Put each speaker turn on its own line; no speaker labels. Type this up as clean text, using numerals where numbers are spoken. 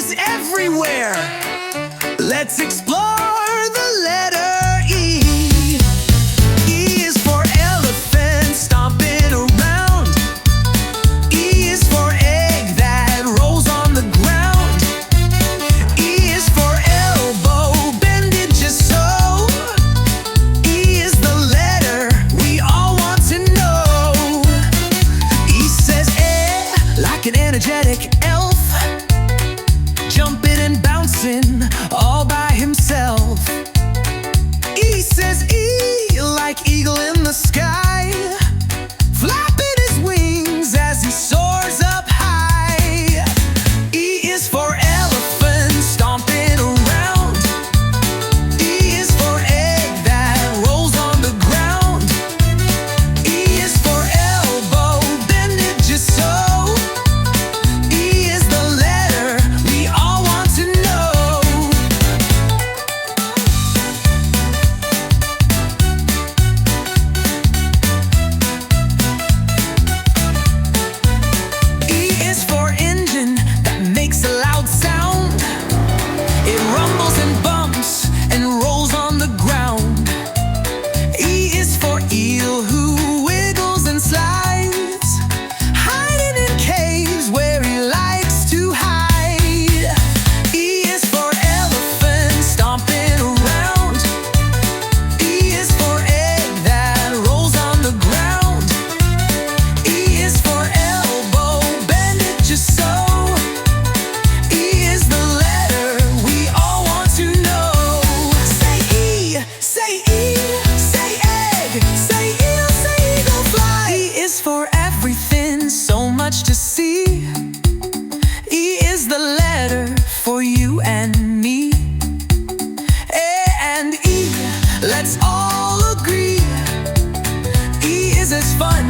is everywhere. Let's explore the letter E. E is for elephant, stomping around. E is for egg that rolls on the ground. E is for elbow, bend it just so. E is the letter we all want to know. E says like an energetic elf, jumping and bouncing all by himself. E says E like eagle in the sky, flapping his wings as he soars up high. E is for elephant, stomping around. E is for egg that rolls on the ground. E is for elbow, bend it just so. Eel who wiggles and slides, hiding in caves where he likes to hide. E is for elephant, stomping around. E is for egg that rolls on the ground. E is for elbow, bend it just so. E is the letter we all want to know. Say E, say E, say egg, say eel, say eagle fly. E is for everything, so much to see. E is the letter for you and me. A and E, let's all agree. E is as fun